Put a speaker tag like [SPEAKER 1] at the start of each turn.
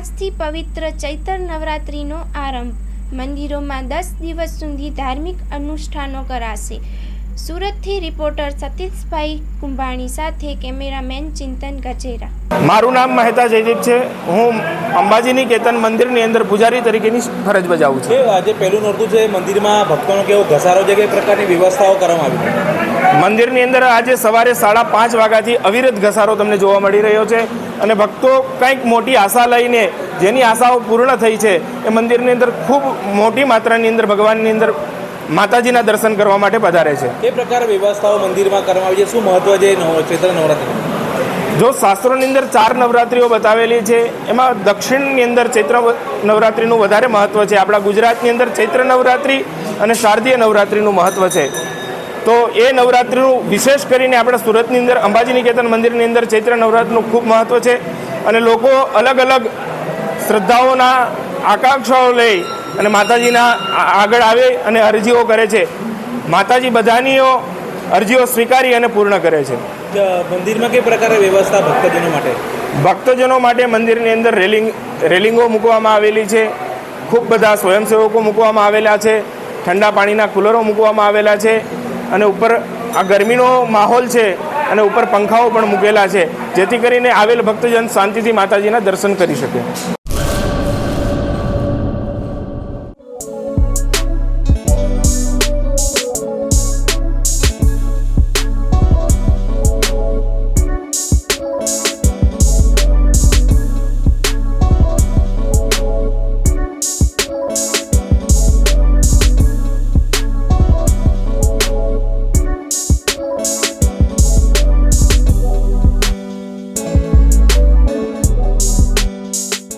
[SPEAKER 1] આજથી પવિત્ર ચૈત્ર નવરાત્રિનો આરંભ. મંદિરોમાં 10 દિવસ સુધી ધાર્મિક અનુષ્ઠાનો કરાશે. સુરતથી રિપોર્ટર સતીશભાઈ કુંભાણી સાથે કેમેરામેન ચિંતન ગજેરા.
[SPEAKER 2] મારું નામ મહેતા જયદીપ છે. હું અંબાજીની કેતન મંદિરની અંદર પૂજારી તરીકેની ફરજ બજાવું છું.
[SPEAKER 3] આજે પહેલું નોરતું છે, મંદિરમાં ભક્તોનો કેવો ઘસારો છે, કઈ પ્રકારની વ્યવસ્થાઓ કરવામાં આવી?
[SPEAKER 2] મંદિરની અંદર આજે સવારે 5:30 વાગ્યાથી અવિરત ઘસારો તમને જોવા મળી રહ્યો છે અને ભક્તો કંઈક મોટી આશા લઈને, જેની આશાઓ પૂર્ણ થઈ છે, એ મંદિરની અંદર ખૂબ મોટી માત્રાની અંદર ભગવાનની અંદર માતાજીના દર્શન કરવા માટે પધારે છે.
[SPEAKER 3] એ પ્રકારે વ્યવસ્થાઓ મંદિરમાં કરવામાં આવી છે. શું મહત્વ છે ચૈત્ર નવરાત્રિ?
[SPEAKER 2] જો શાસ્ત્રોની અંદર 4 નવરાત્રિઓ બતાવેલી છે, એમાં દક્ષિણની અંદર ચૈત્ર નવરાત્રિનું વધારે મહત્ત્વ છે. આપણા ગુજરાતની અંદર ચૈત્ર નવરાત્રિ અને શારદીય નવરાત્રિનું મહત્ત્વ છે. તો એ નવરાત્રિનું વિશેષ કરીને આપણા સુરતની અંદર અંબાજી નિકેતન મંદિરની અંદર ચૈત્ર નવરાત્રિનું ખૂબ મહત્ત્વ છે અને લોકો અલગ અલગ શ્રદ્ધાઓના આકાંક્ષાઓ લઈ અને માતાજીના આગળ આવે અને અરજીઓ કરે છે. માતાજી બધાની અરજીઓ સ્વીકારી અને પૂર્ણ કરે છે.
[SPEAKER 3] મંદિરમાં કઈ પ્રકારે વ્યવસ્થા ભક્તજનો માટે?
[SPEAKER 2] ભક્તજનો માટે મંદિરની અંદર રેલિંગો મૂકવામાં આવેલી છે. ખૂબ બધા સ્વયંસેવકો મૂકવામાં આવેલા છે. ઠંડા પાણીના કુલરો મૂકવામાં આવેલા છે અને ઉપર આ ગરમીનો માહોલ છે અને ઉપર પંખાઓ પણ મૂકેલા છે, જેથી કરીને આવેલ ભક્તજન શાંતિથી માતાજીના દર્શન કરી શકે.